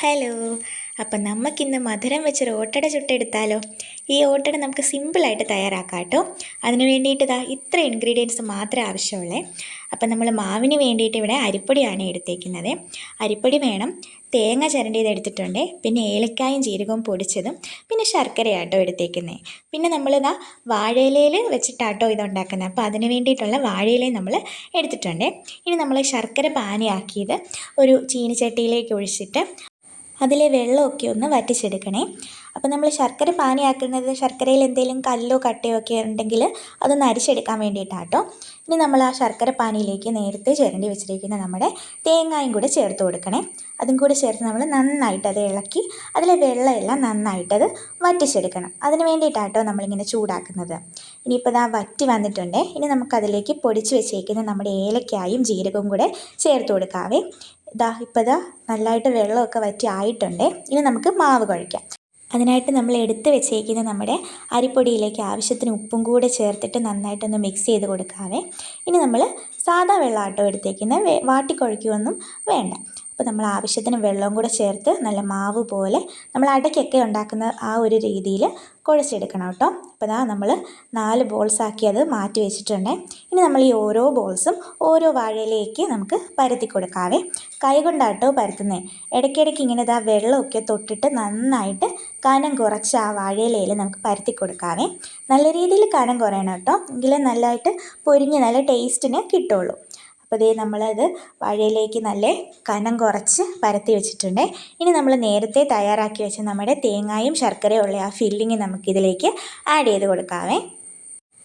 Hello. അപ്പം നമുക്കിന്ന് മധുരം വെച്ചൊരു ഓട്ടട ചുട്ടെടുത്താലോ? ഈ ഓട്ടട നമുക്ക് സിമ്പിളായിട്ട് തയ്യാറാക്കാം കേട്ടോ. അതിന് വേണ്ടിയിട്ട് ഇത്ര ഇൻഗ്രീഡിയൻസ് മാത്രമേ ആവശ്യമുള്ളേ. അപ്പം നമ്മൾ മാവിന് വേണ്ടിയിട്ട് ഇവിടെ അരിപ്പൊടിയാണ് എടുത്തേക്കുന്നത്. അരിപ്പൊടി വേണം, തേങ്ങ ചിരണ്ടിയത് എടുത്തിട്ടുണ്ട്, പിന്നെ ഏലക്കായും ജീരകവും പൊടിച്ചതും, പിന്നെ ശർക്കരയാട്ടോ എടുത്തേക്കുന്നത്. പിന്നെ നമ്മളിതാ വാഴയിലയിൽ വെച്ചിട്ടാട്ടോ ഇതുണ്ടാക്കുന്നത്. അപ്പോൾ അതിന് വേണ്ടിയിട്ടുള്ള വാഴയിലയും നമ്മൾ എടുത്തിട്ടുണ്ട്. ഇനി നമ്മൾ ശർക്കര പാനിയാക്കിയത് ഒരു ചീനിച്ചട്ടിയിലേക്ക് ഒഴിച്ചിട്ട് അതിലെ വെള്ളമൊക്കെ ഒന്ന് വറ്റിച്ചെടുക്കണേ. അപ്പോൾ നമ്മൾ ശർക്കര പാനിയാക്കുന്നത് ശർക്കരയിൽ എന്തെങ്കിലും കല്ലോ കട്ടയോ ഒക്കെ ഉണ്ടെങ്കിൽ അതൊന്ന് അരിച്ചെടുക്കാൻ വേണ്ടിയിട്ടാട്ടോ. ഇനി നമ്മൾ ആ ശർക്കര പാനിയിലേക്ക് നേരത്തെ ചിരണ്ടി വെച്ചിരിക്കുന്ന നമ്മുടെ തേങ്ങായും കൂടെ ചേർത്ത് കൊടുക്കണേ. അതും കൂടെ ചേർത്ത് നമ്മൾ നന്നായിട്ട് അത് ഇളക്കി അതിലെ വെള്ളമെല്ലാം നന്നായിട്ടത് വറ്റിച്ചെടുക്കണം. അതിന് വേണ്ടിയിട്ടാട്ടോ നമ്മളിങ്ങനെ ചൂടാക്കുന്നത്. ഇനിയിപ്പോൾ വറ്റി വന്നിട്ടുണ്ട്. ഇനി നമുക്കതിലേക്ക് പൊടിച്ച് വെച്ചേക്കുന്ന നമ്മുടെ ഏലക്കായും ജീരകവും കൂടെ ചേർത്ത് കൊടുക്കാവേ. ഇപ്പോൾ നല്ലതായിട്ട് വെള്ളമൊക്കെ വറ്റി ആയിട്ടുണ്ട്. ഇനി നമുക്ക് മാവ് കുഴയ്ക്കാം. അതിനായിട്ട് നമ്മൾ എടുത്ത് വെച്ചേക്കുന്ന നമ്മുടെ അരിപ്പൊടിയിലേക്ക് ആവശ്യത്തിന് ഉപ്പും കൂടെ ചേർത്തിട്ട് നന്നായിട്ടൊന്ന് മിക്സ് ചെയ്ത് കൊടുക്കാവേ. ഇനി നമ്മൾ സാദാ വെള്ളമാട്ടോ എടുത്തേക്കുന്നത്, വാട്ടിക്കുഴയ്ക്കുകയൊന്നും വേണ്ട. അപ്പോൾ നമ്മൾ ആവശ്യത്തിന് വെള്ളവും കൂടെ ചേർത്ത് നല്ല മാവ് പോലെ നമ്മൾ അടയ്ക്കൊക്കെ ഉണ്ടാക്കുന്ന ആ ഒരു രീതിയിൽ കുഴച്ചെടുക്കണം കേട്ടോ. അപ്പോൾ നമ്മൾ 4 ബോൾസാക്കി അത് മാറ്റി വെച്ചിട്ടുണ്ട്. ഇനി നമ്മൾ ഈ ഓരോ ബോൾസും ഓരോ വാഴയിലേക്ക് നമുക്ക് പരത്തി കൊടുക്കാവേ. കൈ കൊണ്ടാട്ടോ പരത്തുന്നത്. ഇടയ്ക്കിടയ്ക്ക് ഇങ്ങനെ വെള്ളമൊക്കെ തൊട്ടിട്ട് നന്നായിട്ട് കനം കുറച്ച് ആ വാഴയിലയിൽ നമുക്ക് പരത്തി കൊടുക്കാവേ. നല്ല രീതിയിൽ കനം കുറയണം കേട്ടോ, എങ്കിലേ നല്ലതായിട്ട് പൊരിഞ്ഞ് നല്ല ടേസ്റ്റിന് കിട്ടുള്ളൂ. അപ്പോൾ നമ്മളത് വാഴയിലേക്ക് നല്ല കനം കുറച്ച് പരത്തി വെച്ചിട്ടുണ്ട്. ഇനി നമ്മൾ നേരത്തെ തയ്യാറാക്കി വെച്ച നമ്മുടെ തേങ്ങായും ശർക്കരയും ഉള്ള ആ ഫില്ലിങ് നമുക്കിതിലേക്ക് ആഡ് ചെയ്ത് കൊടുക്കാവേ.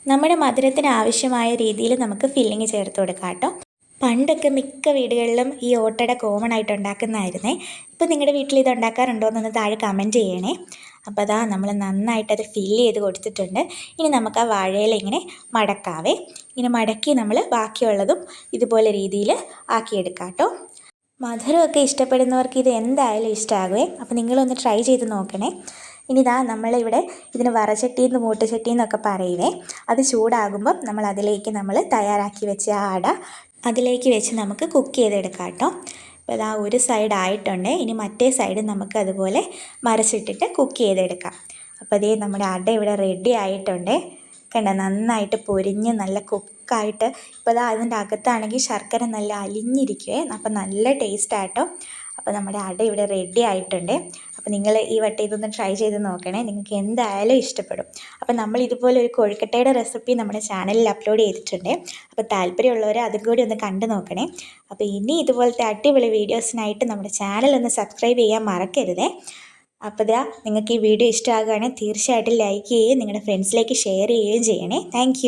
നമ്മുടെ മധുരത്തിന് ആവശ്യമായ രീതിയിൽ നമുക്ക് ഫില്ലിങ് ചേർത്ത് കൊടുക്കാം കേട്ടോ. പണ്ടൊക്കെ മിക്ക വീടുകളിലും ഈ ഓട്ടട കോമൺ ആയിട്ട് ഉണ്ടാക്കുന്നതായിരുന്നേ. ഇപ്പോൾ നിങ്ങളുടെ വീട്ടിൽ ഇത് ഉണ്ടാക്കാറുണ്ടോ എന്നൊന്ന് താഴെ കമൻറ്റ് ചെയ്യണേ. അപ്പോൾ നമ്മൾ നന്നായിട്ടത് ഫില്ല് ചെയ്ത് കൊടുത്തിട്ടുണ്ട്. ഇനി നമുക്ക് ആ വാഴയില ഇങ്ങനെ മടക്കാവേ. ഇങ്ങനെ മടക്കി നമ്മൾ ബാക്കിയുള്ളതും ഇതുപോലെ രീതിയിൽ ആക്കിയെടുക്കാം കേട്ടോ. മധുരമൊക്കെ ഇഷ്ടപ്പെടുന്നവർക്ക് ഇത് എന്തായാലും ഇഷ്ടമാകുമേ. അപ്പോൾ നിങ്ങളൊന്ന് ട്രൈ ചെയ്ത് നോക്കണേ. ഇനി നമ്മളിവിടെ ഇതിന് വറചട്ടിയെന്ന് മൂട്ടുചട്ടിയെന്നൊക്കെ പറയുവേ. അത് ചൂടാകുമ്പം നമ്മൾ അതിലേക്ക് നമ്മൾ തയ്യാറാക്കി വെച്ച ആ അട അതിലേക്ക് വെച്ച് നമുക്ക് കുക്ക് ചെയ്തെടുക്കാം കേട്ടോ. അപ്പോൾ ഒരു സൈഡ് ആയിട്ടുണ്ട്. ഇനി മറ്റേ സൈഡ് നമുക്ക് അതുപോലെ മറിച്ചിട്ടിട്ട് കുക്ക് ചെയ്തെടുക്കാം. അപ്പോൾ നമ്മുടെ അട ഇവിടെ റെഡി ആയിട്ടുണ്ട്. കണ്ടോ, നന്നായിട്ട് പൊരിഞ്ഞ് നല്ല കുക്കായിട്ട്. ഇപ്പോൾ അതിൻ്റെ അകത്താണെങ്കിൽ ശർക്കര നല്ല അലിഞ്ഞിരിക്കുവേ. അപ്പോൾ നല്ല ടേസ്റ്റാട്ടോ. അപ്പോൾ നമ്മുടെ അട ഇവിടെ റെഡി ആയിട്ടുണ്ട്. അപ്പോൾ നിങ്ങൾ ഈ വട്ടം ഇതൊന്ന് ട്രൈ ചെയ്ത് നോക്കണേ, നിങ്ങൾക്ക് എന്തായാലും ഇഷ്ടപ്പെടും. അപ്പോൾ നമ്മൾ ഇതുപോലെ ഒരു കൊഴുക്കട്ടയുടെ റെസിപ്പി നമ്മുടെ ചാനലിൽ അപ്ലോഡ് ചെയ്തിട്ടുണ്ട്. അപ്പോൾ താല്പര്യമുള്ളവർ അതും കൂടി ഒന്ന് കണ്ടു നോക്കണേ. അപ്പോൾ ഇനി ഇതുപോലത്തെ അടിപൊളി വീഡിയോസിനായിട്ട് നമ്മുടെ ചാനൽ ഒന്ന് സബ്സ്ക്രൈബ് ചെയ്യാൻ മറക്കരുതേ. അപ്പോൾ നിങ്ങൾക്ക് ഈ വീഡിയോ ഇഷ്ടമാകുകയാണെങ്കിൽ തീർച്ചയായിട്ടും ലൈക്ക് ചെയ്യുകയും നിങ്ങളുടെ ഫ്രണ്ട്സിലേക്ക് ഷെയർ ചെയ്യുകയും ചെയ്യണേ. താങ്ക്